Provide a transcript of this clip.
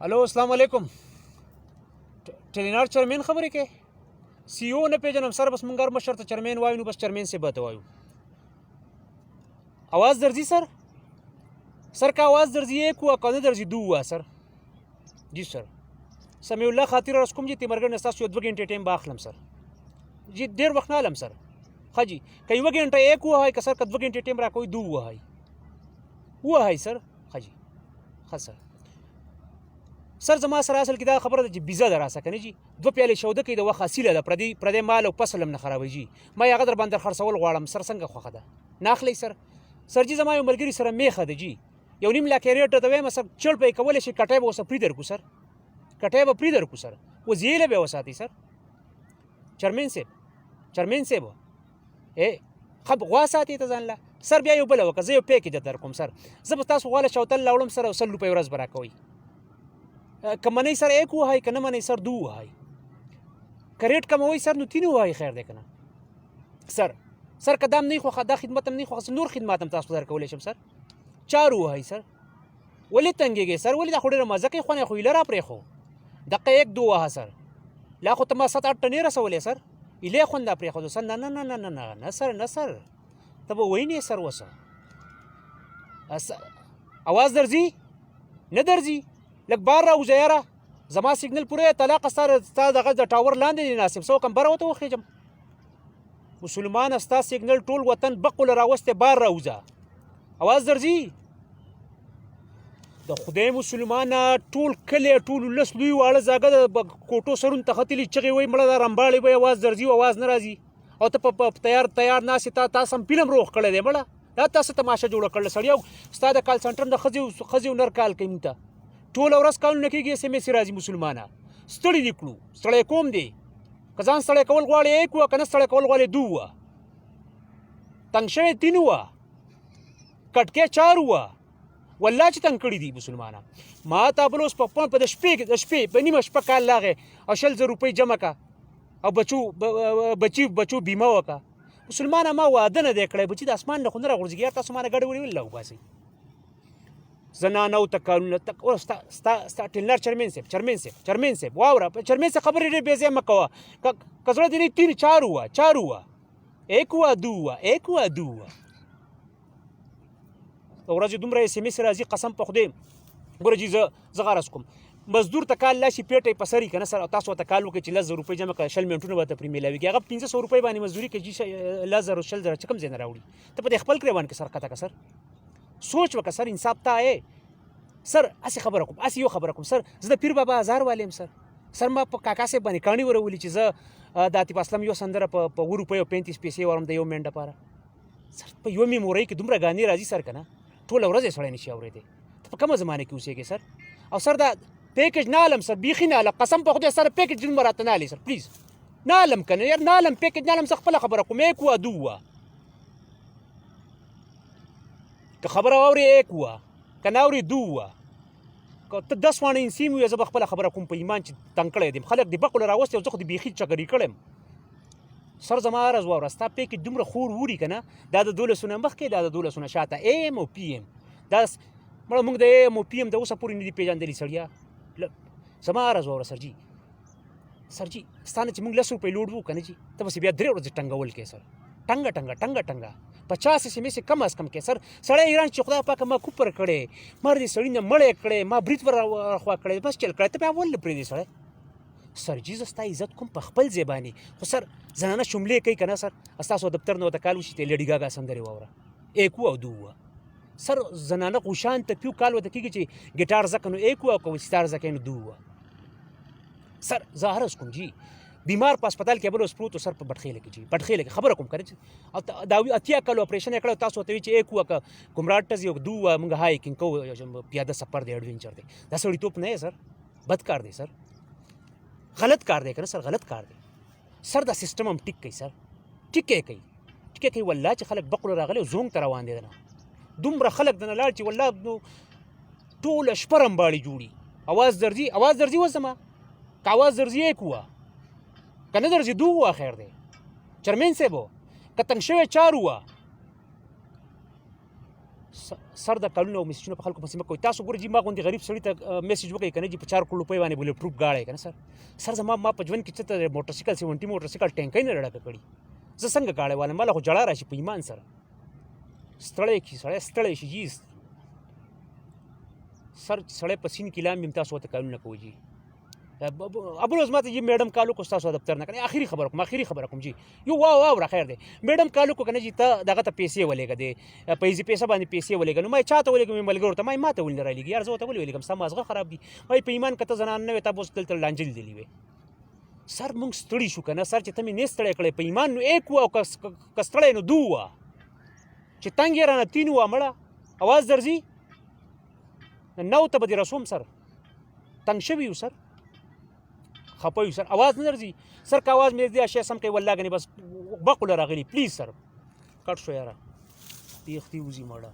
هلو السلام علیکم ټرینر چرمین خبرې کې سی او نه پیژنم سر بس مونږ مشر ته چرمین وایو نو بس چرمین سے بات وایو आवाज درځي سر کا आवाज درځي یک وا کنه درځي دو وا سر جی سر سمي الله خاطر رس کوم جی تیمرګن استاسو 2 غنټه ټیم باخلم سر جی ډیر وخت نه علم سر خجی کای و غنټه یک وای که سر ک 2 غنټه ټیم را کوئی دو وای سر خجی خسر سر زما سره اصل کې دا خبره ده چې بیزه دراسه کنه جی 2 پیاله شوده کې د وخت حاصله ده پردي مال او فصل هم نه خرابوي جی ما یې غدر باندې خرڅول غواړم سر څنګه خوخه ده ناخلی سر جی زما یو ملګری سره میخه ده جی یو نیم لاک ریټ ته وایم سر چل په کول شي کټای به وسه پریدر کو سر کټای به پریدر کو سر وزیله به وساتي سر چرمن سیب اے خب غوا ساتي ته ځان لا سر بیا یو بل وکړه زه یو پیکیج در کوم سر زه به تاسو غواله شوتل لاولم سر 100 روپۍ ورځ برا کوي کمنی سر ایک وای کنه منی سر دو وای کریټ کم وای سر نو تینو وای خیر ده کنه سر قدم نه خو دا خدمت هم نه خو نور خدمات هم تاسو در کولای شم سر چارو وای سر ولی تنګيږي سر ولی دا خوري مزه کوي خو نه خو لره پرې خو دقه یک دو واه سر لا خو تما 7 8 ټنې رسولې سر اله خو نه پرې خو سر نه سر تب ویني سر وسه आवाज درځي نه درځي لک بار راوځه یاره زما سیګنل پوره طلاق ستا دغه د ټاور لاندې دی ناسب سو کم بره وته وخېجم مسلمان ستا سیګنل ټول وطن بقول راوسته بار راوځه आवाज درځي د خدای مسلمان ټول کله ټول لس لوی واړه زاګه د کوټو سرون تختلی چغي وای مړه د رمباړي به आवाज درځي आवाज ناراضي او ته په تیار ناسې تاسو فلم روخ کړی دی مړه دا تاسو تماشه جوړ کړل سړیو ستا د کال سنټر د خزیو نر کال کوي ته ټول ورځ کال نه کېږي سمې سي راځي مسلمانه ستړي دي کړو ستړی کوم دی که ځان ستړی کول غواړي یک وه که نه ستړی کول غواړي دو وه تنګ شوی تین وه کټکې 4 وه والله چې تنګ کړي دي مسلمانه ما ته بل اوس په د شپې په نیمه شپه کال لاغې او 100 روپۍ جمع کا او بچو بیمه وکړه مسلمانه ما واده نه دی کړی بچي د اسمان نه خو نه راغورځېږي یار تاسو مانه ګډې وړې ولې راوباسئ زنانو ته کارونه ستا ټلنر چرمین صاحب واوره چرمین صاحب خبرې ډېرې بې ځایه مه کوه که زړه دې نه 3 4 وه ایک وه دو وه د ورځې دومره SMS راځي قسم په خدای ګوره جي زه غرض کوم مزدور ته کال لاشي پیټې په سري که نه سر تاسو ته کال وکړي چې 10,000 روپۍ جمع کړه 20 منټونه به ته پرې میلاوېږي هغه 1500 روپۍ باندې مزدوري کوي چې 10,000 چې کوم ځای نه راوړي ته په دې خپل ګریوان کې سر قطع که سر سوچ وکړه سر انصاف ته سر اسې خبره کوم سر زه د پیر بابا هزار والیم سر ما په کاکا صاحب باندې کاڼي ورولي چې زه د عاطف اسلم یو سندره په 2 روپیو 35 پیسې ورم د یو منډه لپاره سر په یو میمورۍ کې دومره غانې راځي سر که نه ټوله ورځ یې سړی نشي اورېدی ته په کومه زمانه کې اوسېږې سر او سر دا پیکج نه علم سر بیخي نه علم قسم په خدای سر پیکج دومره راته نه علي سر پلیز نه علم که نه یار نه علم پیکج نه علم زه خپله خبره کوم یک وه دو وه که خبره واورې یک وه که نه اورې دو وه که ته 10 وانه انسیم وي زه به خپله خبره کوم په ایمان چې تنګ کړی دیم خلک د بقل راوستې او زه خو د بیخي چکري کړم سر زما عرض واوره ستا پیکج دومره خور ووري که نه دا د 12 نه مخکې دا د 12 شاته AM او PM دا مړه موږ د AM او PM د اوسه پورې نه دي پېژندلي سړیا زما عرض واوره سر جي ستا نه چې موږ 10 روپۍ لوډ وو که نه جي ته بس بیا 3 ورځې ټنګول کې سر ټنګه 50 SMS کم از کم کې سر سړی ایران چې خدای پاکه ما کوپر کړی مر دې سړي نه مړی کړی ما برید ور خوا کړی بس چل کړی ته بیا ولې پرېږدې سړی سر جي زه ستا عزت کوم په خپل ځای باندې خو سر زنانه شملې کوي که نه سر ستاسو دفتر نه ورته کال وشي ته لیډي ګاګا سندرې واوره ایک وه او دو وه سر زنانه خوشان ته پیو کال ورته کېږي چې ګیټار زکه نو ایک وه او که ستار زکه نو دو وه سر زه عرض کوم جي بیمار په هسپتال کې بل اوس پروت سر په بټخېله کې خبره کوم کنه او دا 80 کال اپریشن کړو تاسو ته وی چې ایک وه که ګمراټز یو دو وه موږ هایکینګ کوو پیاده سفر دی ایډونچر دی دا سړیتوب نه سر بد کار دی سر غلط کار دی کنه سر غلط کار دی سر دا سیستم هم ټیک کوي سر ټیکې کوي والله چې خلک بقلو راغلي او زونګ ته روان دي نه دومره خلک دنه لاړ چې والله نو ټوله شپه رمباړې جوړي आवाज درځي وزما که आवाज درځي یک وه که نه درځي دو وه خیر دی چرمین صاحب که تنګ شوی 4 وه سر د کلونو او میسجونه په خلکو پسې مه کوئ. تاسو ګورئ جي ما غوندې غریب سړي ته میسج وکړئ که نه جي په 4 کروڑ روپۍ باندې بولې ټروپ گاړی که نه سر زما په ژوند کې څه ته موټرسایکل 70 موټرسایکل ټینکۍ نه ډډکه کړي. زه څنګه گاړی والم؟ ماله خو جړا راشي په ایمان سره. ستړی کي سړی ستړی شي جي سر سړی په سین کې لامبي تاسو ورته کارونه کوئ جي. ابروز ماته جی میډم کالو کو تاسو دفتر نه کنه اخیری خبر کوم جی یو واو خیر دی میډم کالو کو کنه جی ته دغه ته پیسې ولېګه دی پیسې باندې پیسې ولېګه نو ما چاته ولېګم ملګرو ته ما ته ولې رالیږي یار زه ته ولېګم سم مازغه خراب دي وای په ایمان کته زنان نه تاسو تل لانجل دی وي سر مونږ ستړي شو کنه سر چې ته مې نه ستړی کړې په ایمان نو ایک او کستړی نو دوه چې تنګ یې رانه تین و مړه आवाज درځي نو ته به رسوم سر تنګ شوی یو سر خپه یو سر आवाज نه درځي سر کا आवाज مې دې اشیا سم کوي والله غني بس بقول راغلی پلیز سر کټ شو یاره تیختی وزي مړه